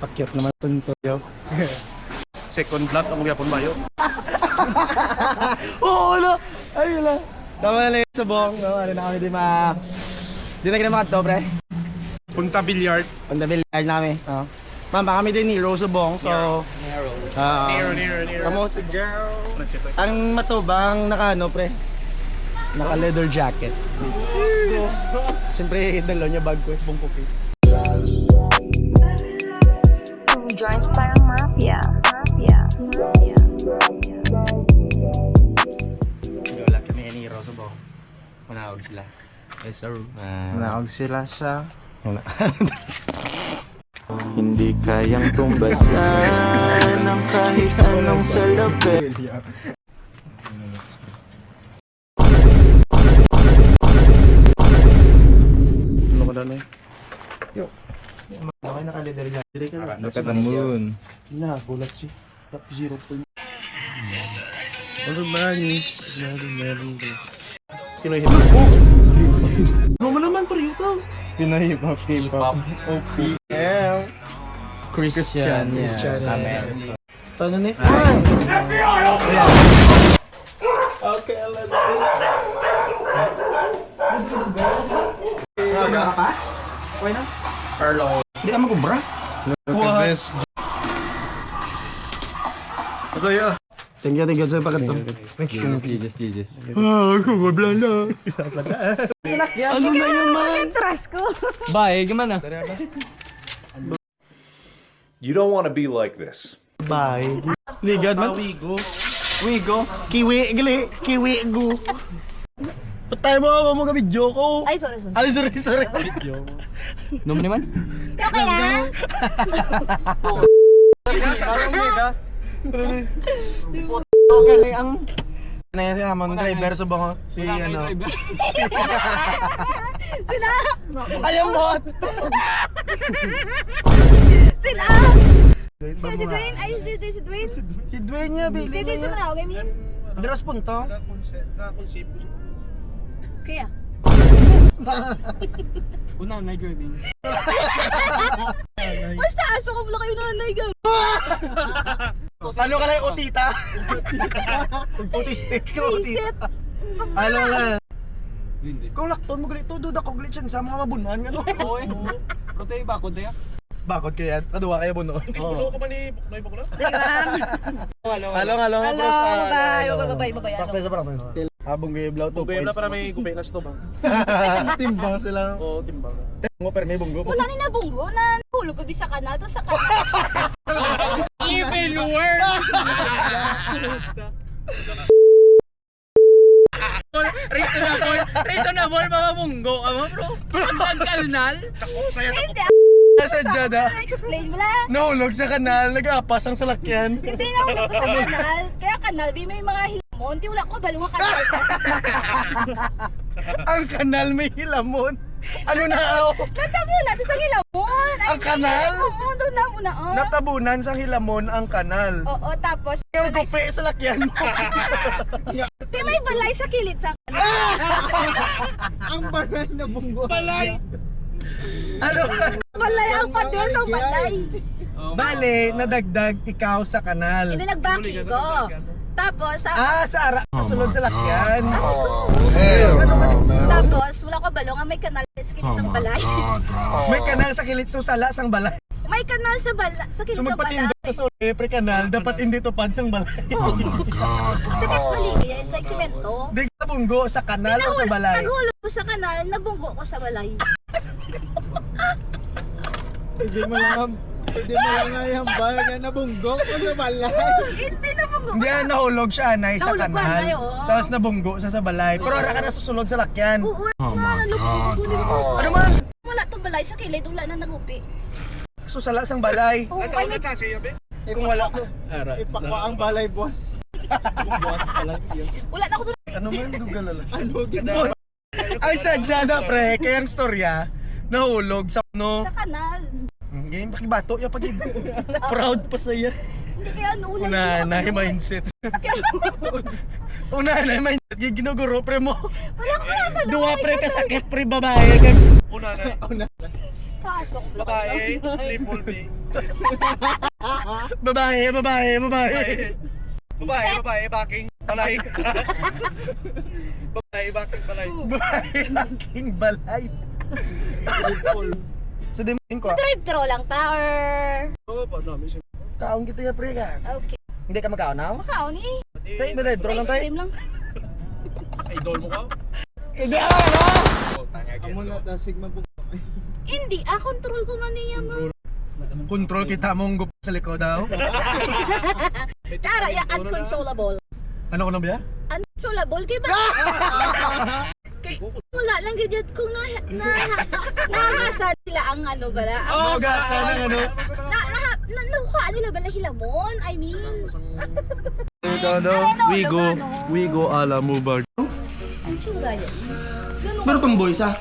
Pakyat naman ito yaw. Second vlog, ang magyapon ba yun? Oo, ala! Ay, ala! Sama na lang sa bong. No, ano na kami di Di na kinamakad to, pre. Punta Billiard. Pandabilyard namin. Ma'am, baka kami din Nero sa bong. So, Nero. Kamo si Jero. Ang matubang naka pre? Naka leather jacket. Siyempre, dalaw niya bag ko. Bong cookie. Who joins Parang Mafia? Wala kami ni Nero sa bong. Manawag sila. Yes sir. Manawag sila sa... Hindi kayang tumbasan ng kahit anong salapi. Ano ka doon eh? Yo. Okay, naka-leather jacket. Dili ka na. Look at the moon. Na, gulat si. Top 0 point. Ano ba ni? Meron ko. Pinoy hip hop. Ano mo naman pa rito? Pinoy hip hop, K-pop. OPM. Christian. Amen. Paano ni? Okay, let's go. Gaga ka? Okay na? Carlo. Hindi ka magubra. Look at this. Ito yun. Thank you sa pagkatong. Jesus. Wala na. Ano na yaman? Trust ko. Bye, gimana? You don't want to be like this. Bye. Ligad man. Wigo. Kiwi, gali. Kiwi, gu. Patay mo ako mga video ko. Ay, sorry. Ay, sorry. Nung naman? Okay na? Okay, ang... Ano yan siya, mga driver sa bango. Si ano. Sina? Ayaw mo! Sina? Sino si Dwayne? Ayos din si Dwayne. Si Dwayne niya, Si bigli Dwayne sa niya. manawag, I mean. Andras punto. Na-concept. Kaya. Una, night driving. Basta aso ko mula kayo nanay ka. Ano ka lang, utita? Autistic ka, Reset. utita. Ano nga? Kung lakton mo galit to, duda ko galit siya sa mga mabunuhan nga no? Oy. Rote ba ko dia? Bakod kaya? Kaduwa kaya bunuhan? Pulo ko ba ni Buknoy Bakula? Hello, bros. Babay. Praktis sa praktis. Habang gayablaw to. Buknoy na para may gupenas to bang. Timbang sila. Oo, timbang. Mo pero may bunggo. Wala ni nabunggo na hulog ko di sa kanal to sa kanal. Even worse! Reasonable mga munggo ka mo bro. Ang kalnal. Ako, saya na ko. Hindi, Sa Jada. explain mo lang. Nahulog sa kanal, nag-apas ang salakyan. Hindi na hulog ko sa kanal. Kaya kanal, may mga hilamon. Di wala ko balunga kanal. Ang kanal may hilamon. Ano na ako? Natabunan sa hilamon. Ang kanal? Oo, doon na muna. Oh. Natabunan sa hilamon ang kanal. Oo, tapos Yung balay kupe sa lakyan mo. Di may balay sa kilid sa kanal. Ang balay na bunggo. Balay! Ano ba? Balay ang pader sa balay. Bale, nadagdag ikaw sa kanal. Hindi nagbaki ko. Tapos, sa Sa ara, kasunod sa lakyan. tapos wala ko balong may kanal sa kilid sa balay. May kanal sa kilit so sala sang balay. May kanal sa sa kilid So sa balay. magpatindot ka sa pre kanal, dapat hindi tupad sang balay. Dikit bali kaya is like semento. Di ka bunggo sa kanal o sa balay. Naghulog ko sa kanal, nabunggo ko sa balay. Hindi mo lang yung balay na nabunggo ko sa balay. Hindi nabunggo ko Hindi sa... nahulog siya anay sa Nahulog ko, kanal. anay, oo. Tapos nabunggo siya sa balay. Pero ara ka na susunod sa lakyan. Oo, nalubog. Ano man? Wala to balay sa kilid, wala na nagupi. So sala sang balay. Oo, Ikaw ay na may... chance yabe. Kung wala ko. Ipakwa ang balay, boss. Wala na ako doon. Ano man dugal ala. Ay sadya na pre, kayang storya nahulog sa no. Sa kanal. Ngayon pakibato ya pag proud pa saya. Hindi kaya ano, ulan. Una na yung mindset. Una na yung mindset. Ginuguro pre mo. Wala ko na balong. Duwa pre kasakit pre babae kag Una na. Pasok. Babae, triple B. Babae, babae, babae. Babae, backing, balay. Babae, backing, balay. Babae, laking balay. Sa demoin ko. Drive-thru lang ta or... Oo, pa namin siya. Kaon kita ya, pre ka. Okay. Hindi ka magkaon na? Makaon eh. Tayo, drive-thru lang Ice tayo. cream lang. Idol mo ka? Hindi ako na! Amo na, sigma po. Hindi, control ko man niya mo. Control kita mong gup sa likod daw. Tara, ya uncontrollable. Ano ko na ba? Uncontrollable, kaya ba? Kay, wala lang ganyan kung nahasa nila ang ano bala. Oo, gasa ng ano. Nanuha nila bala hilamon, I mean. We go ala mo ba? Ang tsura yan. Pero tomboy sa?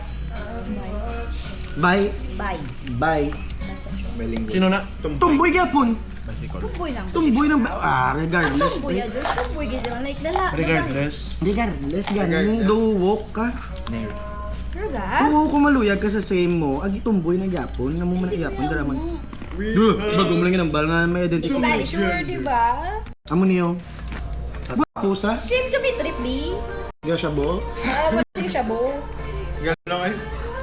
Bye. Bye. Bye. Sino na? Tomboy gyapon. Tumboy lang. Tomboy ng regardless. Tumboy yan. Tumboy yan. Like, dala. Regardless, gani do walk ka. Raga? Oo, kung maluyag ka sa same mo, agi tomboy na gyapon, namo man gyapon dara man. Bago mo lang ginambal nga may identity. Bali, sure, diba? Amo niyo. Pusa? Same kami trip, please. Ga siya bo. Wala siya siya, bo. Gano'n eh.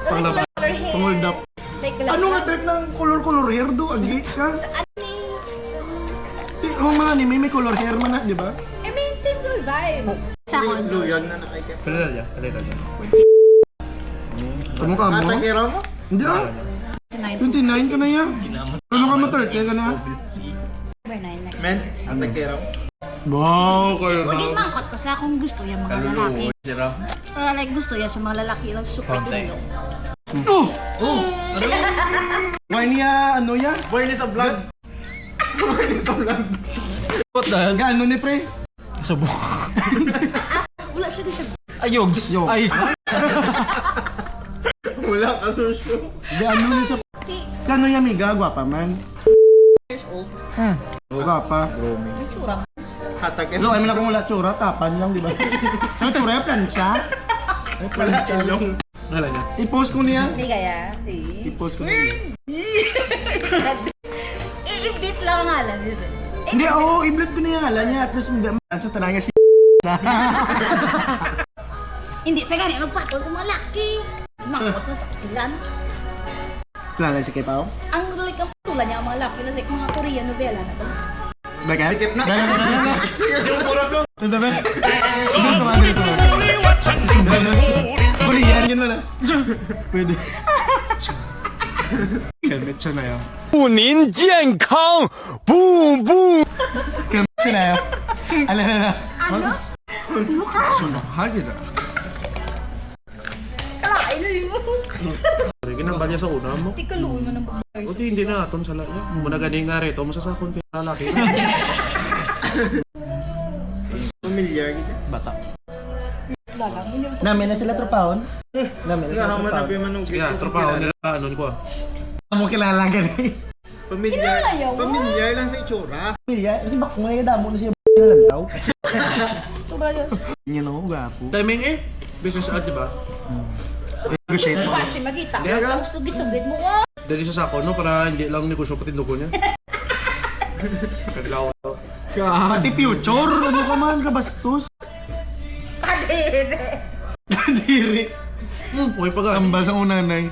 Panglaba. Color hair. Pangold up. Like, Ano nga trip ng color hair do? Agi ka. Ang mga anime may color hair man na, di ba? I mean, same good vibe. Sa akin. Luyag na nakikita. Palala. Tamo ka mo? Atagera mo? Hindi ah. 29 ka na yan. Ano ka mo 30 ka na? Next. Men, atagera mo? Wow, kayo Huwag yung mangkot ko sa kung gusto yung mga lalaki. Like gusto yan sa mga lalaki lang super inyo. Why niya, ano yan? Awareness of blood. Awareness of blood. What the hell? Gaano ni pre? Sa buka. Wala siya din sa Ayogs. Ay. Wala ka susyo. Gaano ni sa... Kano yan, miga? Gwapa man. years old. Gwapa. May tsura. Hatagera. No, ay man akong wala tsura. Tapan lang, di ba? Ano tsura yung plancha? Plancha yung... Wala niya. I-post ko niya. Hindi kaya. I-post ko niya. I-beat lang ang alam. Hindi, oo. I-blood ko niya yung alam niya. At least, sa tananga si... Hindi, sa ganyan, magpatol sa mga laki. Mangkot na sa kapilan. Kilala si Kipao? Ang like, ang patulan niya ang mga laki. Like mga Korean novela na ba? Baga? Sikip na. Yung kurap lang. Tanda ba? Isang tumami ito. Korean, yun na. Pwede. Kamit siya na yun. 祝您健康，不不。 Kamit siya na yun. Ala. Ano? Sunokagin na. Kalain na yun. Ginambal niya sa una mo. Di kaluin mo ng babae. Buti hindi na naton sa laya. Muna gani nga rito, masasakon kay lalaki. Familiar gitu. Bata. Gagang mo yung Namin na sila tropahon. Namin na sila Nga man tropahon. nabi man ng Sige, trabaho nila ano ko. Mo kilala gani. Familiar. Kilala yaw. Familiar lang sa itsura. Kasi bak mo na damo na siya nalantaw. sobrang yun. Yan o, gapo. Timing eh. Business ad, diba? Negotiate mo. Kasi magita. Hindi, aga. Ang sugit-sugit mo ko. Dali sa sako, no? Para hindi lang negosyo pati dugo niya. Kaglaw to. Pati future, ano ka man, kabastos. Kadere. Kadiri. Okay pa ka. Ambal sa unanay.